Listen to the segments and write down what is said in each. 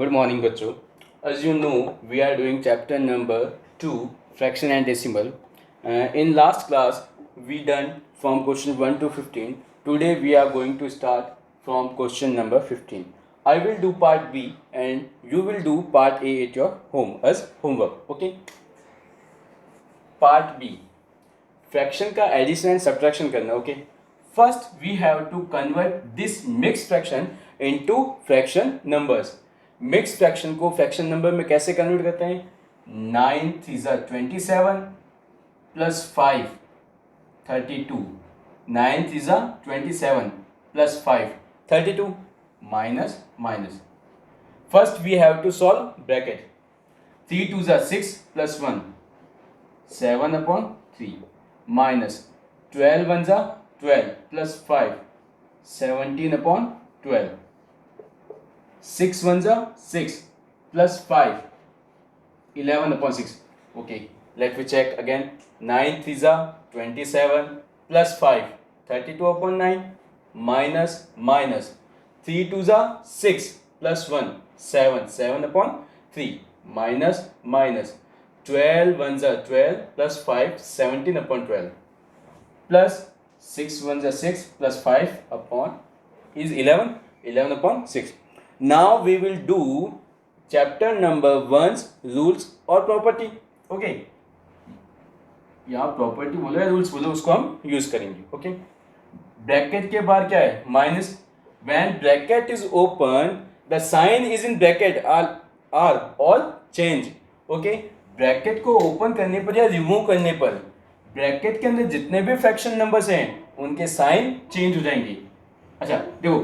Good morning, बच्चों. As you know, we are doing chapter number 2, fraction and decimal. In last class, we done from question 1 to 15. Today we are going to start from question number 15. I will do part B and you will do part A at your home as homework. Okay. Part B. Fraction का addition and subtraction करना. Okay, first we have to convert this mix fraction into fraction numbers. Mix fraction को fraction number में कैसे convert करते हैं? 9 3 27 plus 5 32. 9 3 27 plus 5 32 minus minus. First we have to solve bracket. 3 2 6 plus 1 7 upon 3 minus 12 1 12 plus 5 17 upon 12. 6 1 6 plus 5 11 upon 6. Okay, let me check again. 9 3 27 plus 5 32 upon 9 minus minus 3 2 6 plus 1 7 7 upon 3 minus minus 12 1 12 plus 5 17 upon 12 plus 6 1 6 plus 5 upon is 11 upon 6. Now we will do chapter number 1's rules or property. Okay, यहाँ property बोलो या rules बोलो, उसको हम use करेंगे. Okay, bracket के बाहर क्या है? Minus. When bracket is open the sign is in bracket are all change. Okay, bracket को ओपन करने पर या रिमूव करने पर ब्रैकेट के अंदर जितने भी फ्रैक्शन नंबर्स हैं उनके साइन चेंज हो जाएंगे. अच्छा देखो,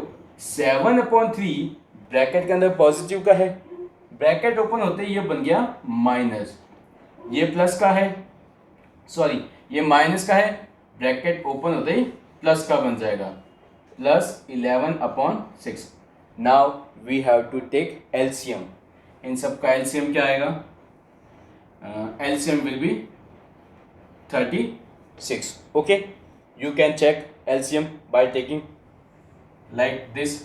7 अपॉन 3 ब्रैकेट के अंदर पॉजिटिव का है, ब्रैकेट ओपन होते ही ये बन गया माइनस. ये प्लस का है, सॉरी ये माइनस का है, ब्रैकेट ओपन होते ही प्लस का बन जाएगा, plus 11 upon 6. Now we have to take LCM. इन सब का एलसीएम क्या आएगा? LCM will be 36. Okay, you can check LCM by taking like this.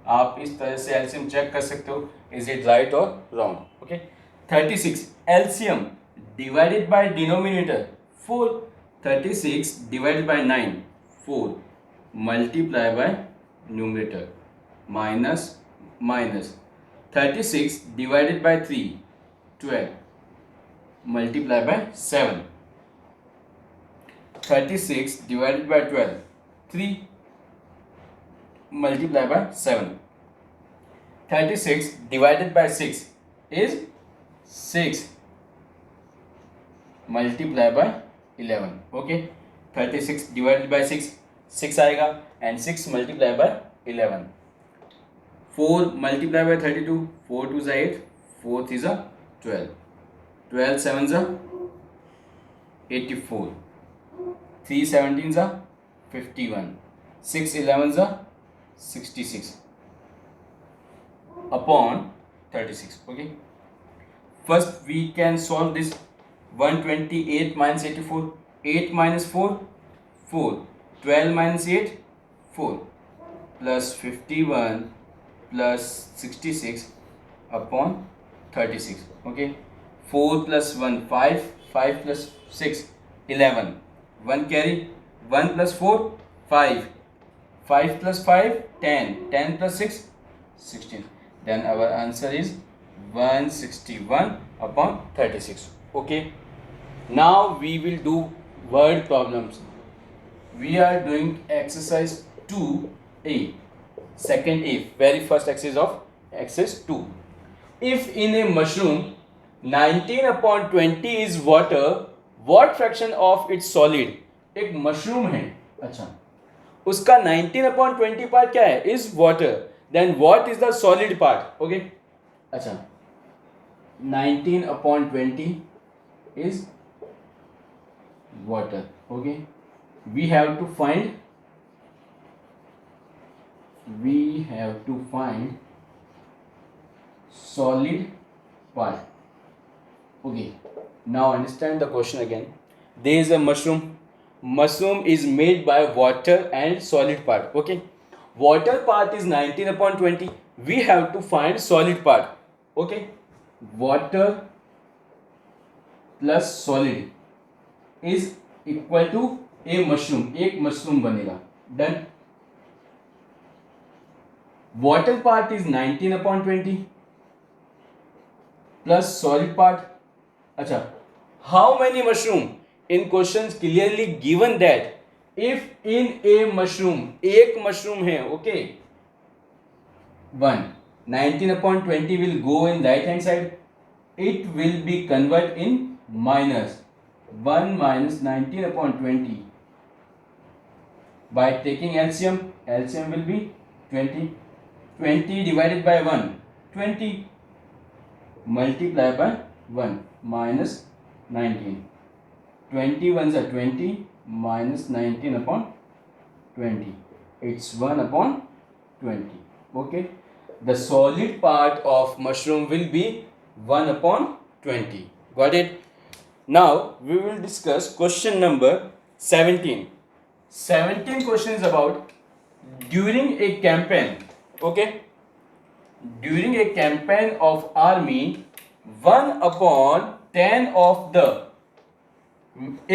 आप इस तरह से LCM चेक कर सकते हो, is it right or wrong. Okay, 36 LCM divided by denominator 4. 36 divided by 9 4 multiply by numerator minus minus 36 divided by 3 12 multiply by 7. 36 divided by 12 3 multiply by 7. 36 divided by 6 is 6 multiply by 11. Okay, 36 divided by 6 आएगा and 6 multiply by 11. 4 multiply by 32 4 2 8 4 3 12. 12 7 84. 3 17 51. 6 11 66 upon 36. Okay, first we can solve this. 128 minus 84. 8 minus 4 4. 12 minus 8 4 plus 51 plus 66 upon 36. Okay, 4 plus 1 5 5 plus 6 11. 1 carry. 1 plus 4 5 5 plus 5 10 10 plus 6 16. Then our answer is 161 upon 36. Okay, now we will do word problems. We are doing exercise 2A, second A, very first exercise of exercise 2. If in a mushroom 19 upon 20 is water, what fraction of its solid? एक mushroom है, अच्छा उसका 19 upon 20 part क्या है? Is water. Then what is the solid part? Okay, अच्छा 19 upon 20 is water. Okay, we have to find solid part. Okay, now understand the question again. There is a mushroom. Mushroom is made by water and solid part. Okay, water part is 19 upon 20. we have to find solid part. Okay, water plus solid is equal to a mushroom. एक mushroom बनेगा. Done. Water part is 19/20 plus solid part. अच्छा, how many mushroom? In questions clearly given that if in a mushroom एक mushroom है, okay, 1, 19/20 will go in right hand side. It will be convert in minus 1 minus 19/20 by taking LCM. LCM will be 20. 20 divided by 1, 20, multiply by 1 minus 19. 20 ones are 20 minus 19/20. It's 1/20. Okay. The solid part of mushroom will be 1/20. Got it? Now we will discuss question number 17. 17 question is about during a campaign. Okay. During a campaign of army, 1/10 of the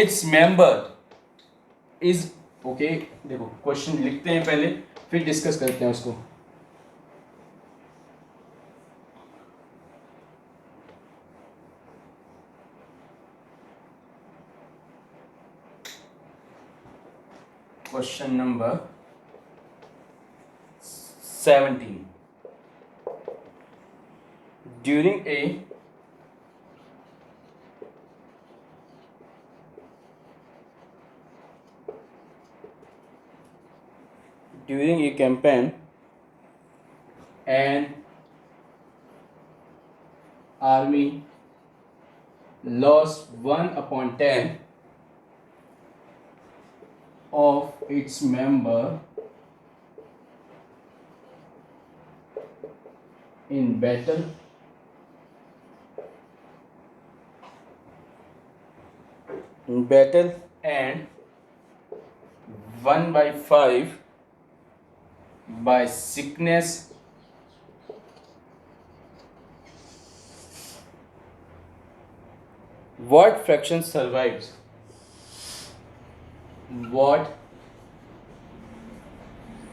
its member is, okay, देखो question लिखते हैं पहले फिर discuss करते हैं उसको. Question number 17. During a campaign, an army lost 1/10 of its member in battle. And 1/5 by sickness. What fraction survives? What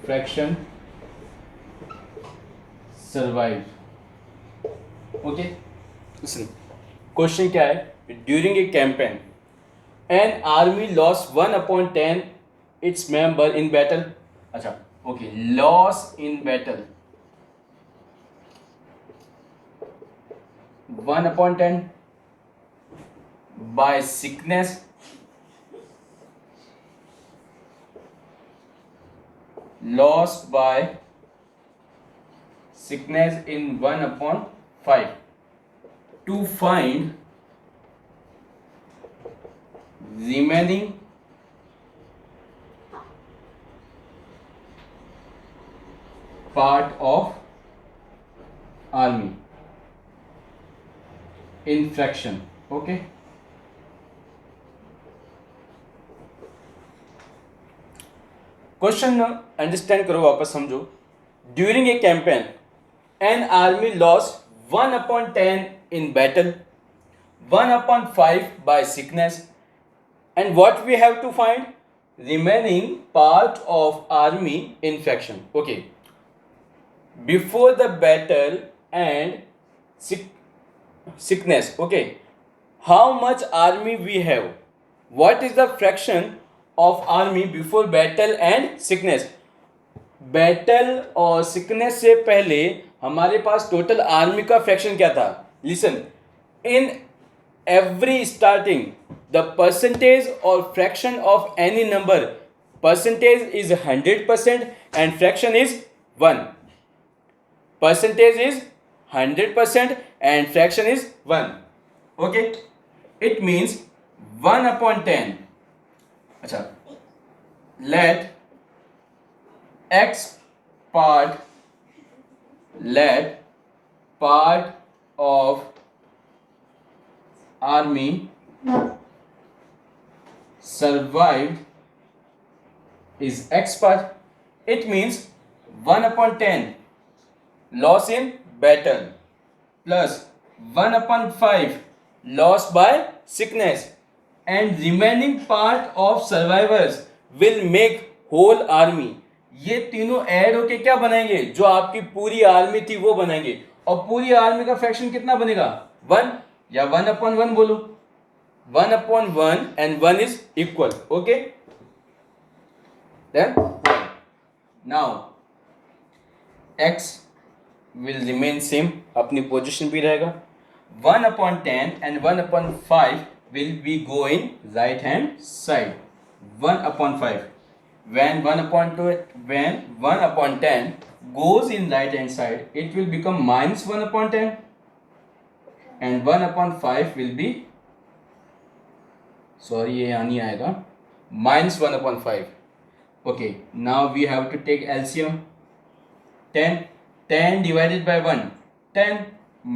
fraction survives? Okay, listen. Question क्या है? During a campaign, an army lost 1/10 its member in battle. अच्छा, okay, loss in battle. 1/10 by sickness. Loss by sickness in 1/5. To find remaining part of army in fraction. Okay. Question understand करो, वापस समझो. During a campaign, an army lost 1/10 in battle, 1/5 by sickness, and what we have to find remaining part of army in fraction. Okay, before the battle and sickness. Okay, how much army we have? What is the fraction of army before battle and sickness? Battle और sickness से पहले हमारे पास total army का fraction क्या था? Listen, in every starting the percentage और fraction of any number, percentage is 100% and fraction is 1. Percentage is 100% and fraction is 1. Okay, it means 1/10. अच्छा, let part of army survived is X part. It means 1/10 loss in battle, plus 1 upon 5 loss by sickness, and remaining part of survivors will make whole army. ये तीनों add होके क्या बनाएंगे, जो आपकी पूरी army थी वो बनाएंगे. और पूरी आर्मी का फ्रैक्शन कितना बनेगा, 1 या 1/1 बोलो. 1/1 and 1 is equal. Okay, then 1. Now x will remain same, अपनी पोजीशन भी रहेगा. 1/10 and 1/5 will be go in right hand side. 1/5. When 1/10 goes in right hand side, it will become minus 1/10, and 1/5 will be, sorry ये यहाँ नहीं आएगा, minus 1/5. Okay, now we have to take LCM. 10 divided by 1, 10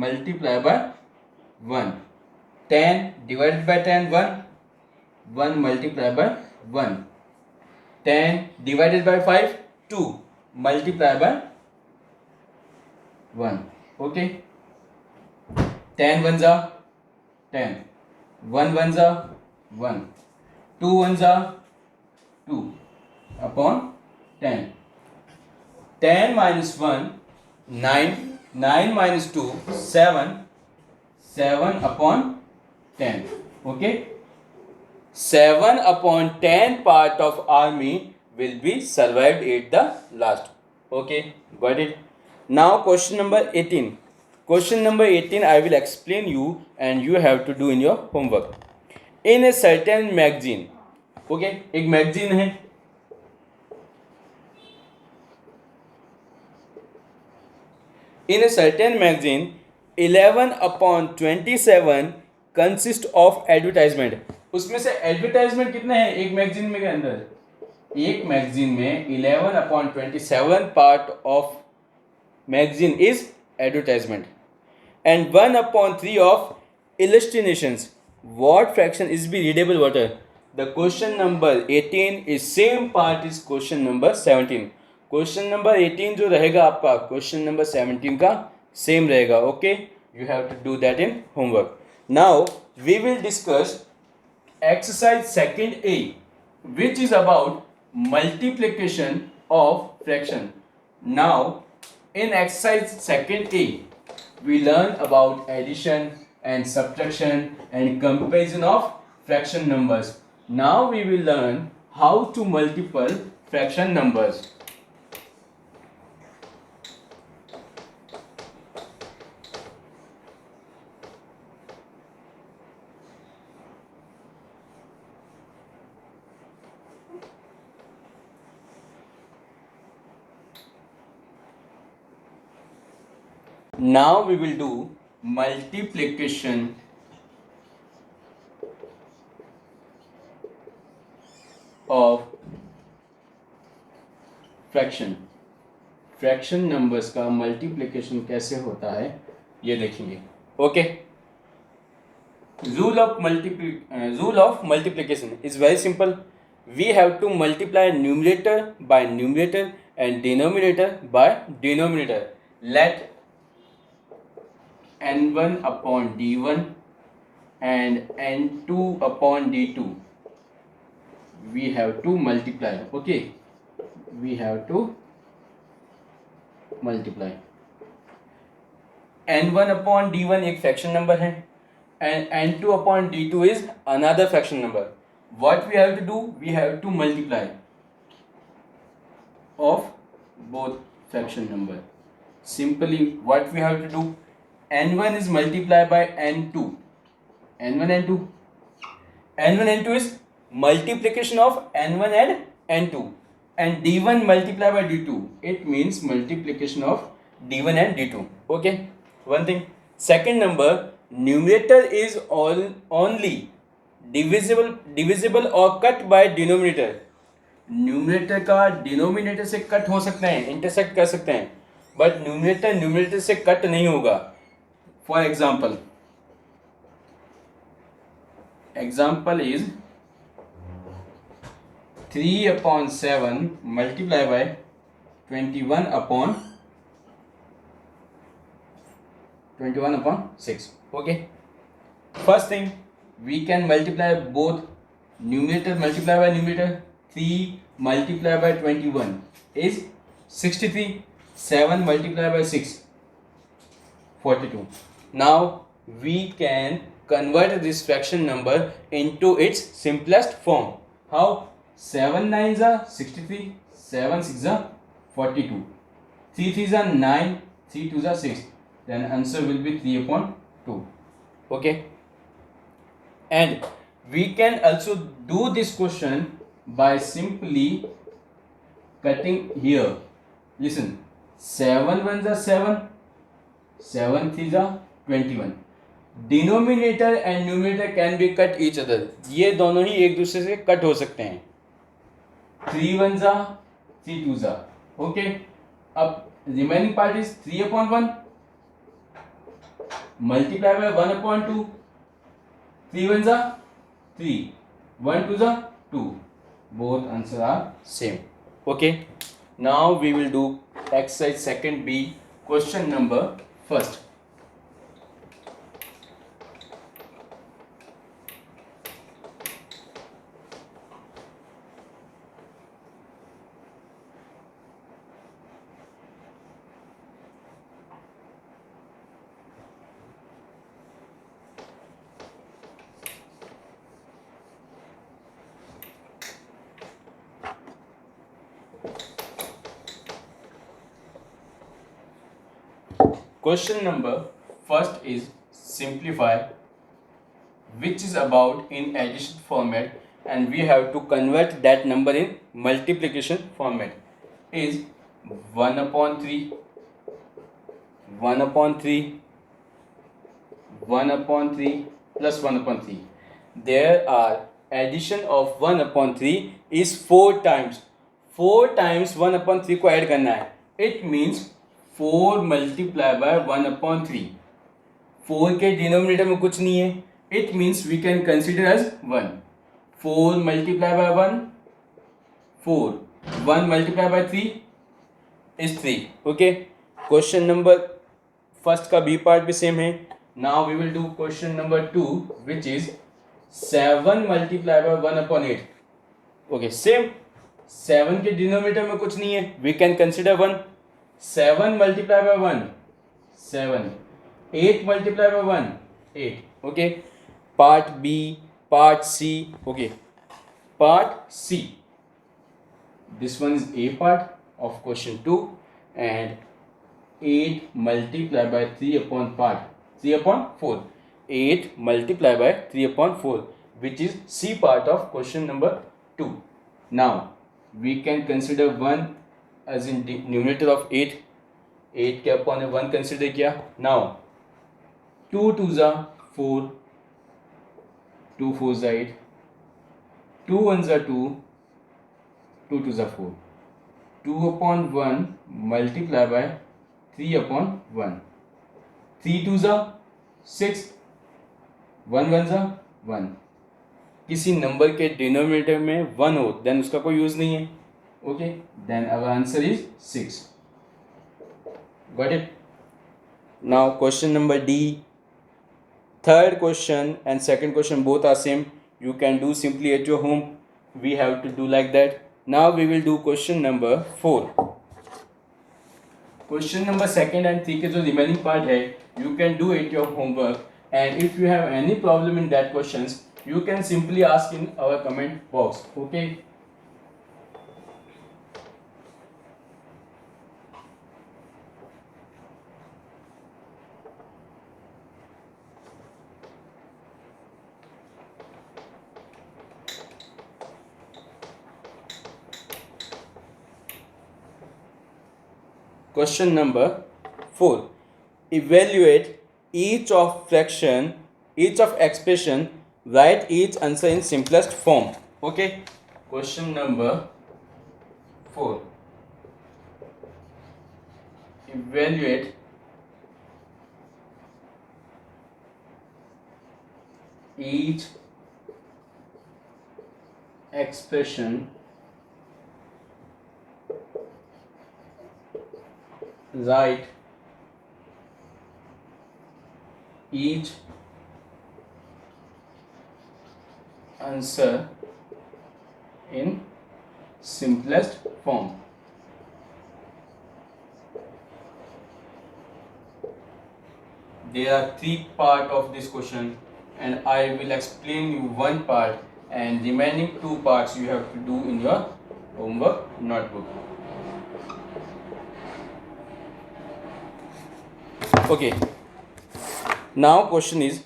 multiply by 1. 10 divided by 10, 1 multiply by 1. 10 divided by 5, 2 multiply by 1. Okay, 10 ones are 10, 1 ones are 1, 2 ones are 2 upon 10. 10 minus 1, 9, 9 minus 2, 7, 7 upon 10. Okay, 7/10 part of army will be survived at the last. Okay, got it. Now question number 18. Question number 18 I will explain you and you have to do in your homework. In a certain magazine, okay, एक magazine है. In a certain magazine, 11/27 consist of advertisement. उसमें से advertisement कितने हैं एक magazine में के अंदर, एक मैगजीन में 11/27 part of magazine is advertisement, and 1/3 of illustrations. What fraction is be readable water? The question number 18 is same part is question number 17. Question number 18 जो रहेगा आपका question number 17 का same रहेगा. Okay, you have to do that in homework. Now we will discuss exercise second A, which is about multiplication of fraction. Now in exercise second A we learn about addition and subtraction and comparison of fraction numbers. Now we will learn how to multiply fraction numbers. Now we will do multiplication of fraction. Fraction numbers का multiplication कैसे होता है ये देखेंगे. Okay, rule of multiplication is very simple. We have to multiply numerator by numerator and denominator by denominator. Let n1 upon d1 and n2 upon d2 we have to multiply. Okay, we have to multiply. n1 upon d1 एक fraction number है and n2 upon d2 is another fraction number. What we have to do, we have to multiply of both fraction number. Simply what we have to do, n1 is multiplied by n2. n1 n2. n1 n2 is multiplication of n1 and n2, and d1 multiplied by d2. It means multiplication of d1 and d2. Okay, one thing. Second number, numerator is only divisible or cut by denominator. Numerator का denominator से cut हो सकते हैं, intersect कर सकते हैं, but numerator से cut नहीं होगा. For example is 3/7 multiplied by 21/7. 21/6. Okay. First thing, we can multiply both numerator multiply by numerator. 3 multiplied by 21 is 63. 7 multiplied by 6, 42. Now we can convert this fraction number into its simplest form. How? 7 9s are 63, 7 6s are 42, 3 3s are 9, 3 2s are 6. Then answer will be 3/2. Okay. And we can also do this question by simply cutting here. Listen, 7 1s are 7, 7 3s are 21. Denominator and numerator can be cut each other. ये दोनों ही एक दूसरे से cut हो सकते हैं. 3 1s are 3 2s are. Okay. अब remaining part is 3/1 multiply by 1/2. 3 1s are 3, 1 2s are 2. Both answers are same. Okay. Now we will do exercise second B, question number first. Question number first is simplify, which is about in addition format, and we have to convert that number in multiplication format. Is 1/3, 1/3, 1/3 plus 1/3. There are addition of 1/3 is 4 times. 4 times 1/3 को add करना है. It means 4 multiply by 1/3. 4 के denominator में कुछ नहीं है. It means we can consider as 1. 4 multiply by 1, 4. 1 multiply by 3 is 3. Okay. Question number first का B part भी same है. Now we will do question number 2, which is 7 multiply by 1/8. Okay, same. 7 के denominator में कुछ नहीं है. We can consider 1. 7 multiply by 1, 7. 8 multiply by 1, 8. Okay. Part B, part C. Okay. Part C. This one is A part of question 2, and 8 multiply by 3/4. 8 multiply by 3/4, which is C part of question number 2. Now we can consider 1 as in numerator of 8. 8 के upon 1 consider किया. Now 2 2s are 4, 2 4s are 8, 2 1s are 2, 2 2s are 4. 2/1 multiply by 3/1. 3 2s are 6, 1 1s are 1. किसी number के denominator में 1 हो then उसका कोई use नहीं है. Okay, then our answer is 6. Got it? Now question number D. Third question and second question both are same. You can do simply at your home. We have to do like that. Now we will do question number 4. Question number second and 3 के जो remaining part है, you can do it your homework. And if you have any problem in that questions, you can simply ask in our comment box. Okay. Question number 4. Evaluate each of fraction, each of expression, write each answer in simplest form. Okay. Question number 4. Evaluate each expression, write each answer in simplest form. There are 3 parts of this question and I will explain you one part and remaining 2 parts you have to do in your homework notebook. Okay, now question is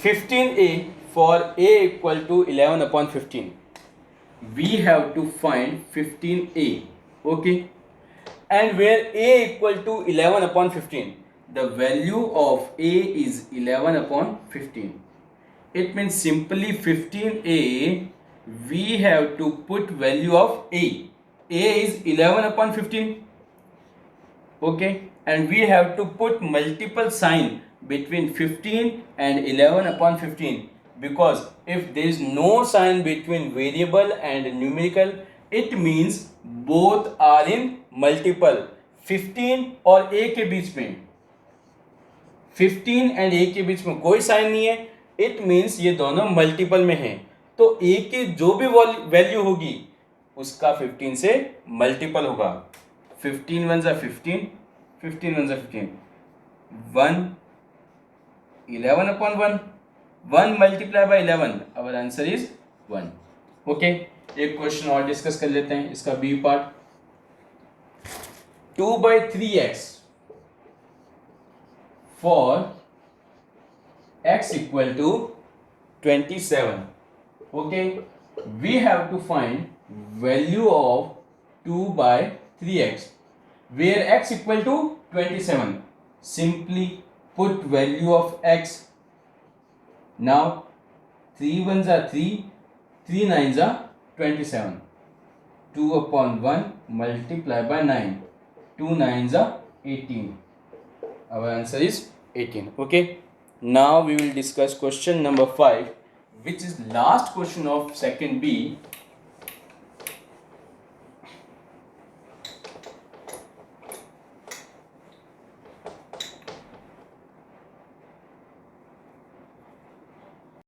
15a for a equal to 11 upon 15. We have to find 15a. Okay, and where a equal to 11 upon 15, the value of a is 11 upon 15. It means simply 15a, we have to put value of a. A is 11 upon 15. Okay, and we have to put multiple sign between 15 and 11 upon 15, because if there is no sign between variable and numerical, it means both are in multiple. 15 और a के बीच में 15 and a के बीच में कोई sign नहीं है, it means ये दोनों मल्टीपल में हैं, तो a की जो भी वैल्यू होगी उसका 15 से मल्टीपल होगा. 15 1 जा 15, 15 1 जा 15, 1 11 upon 1, 1 multiplied by 11, our answer is 1. Okay, एक क्वेश्चन और डिस्कस कर लेते हैं, इसका B part. 2 by 3x for x equal to 27. Okay, we have to find value of 2 by 3x where x equal to 27. Simply put value of x. Now 3 1s are 3, 3 9s are 27. 2 upon 1 multiply by 9. 2 9s are 18. Our answer is 18. Okay. Now we will discuss question number 5, which is last question of second B.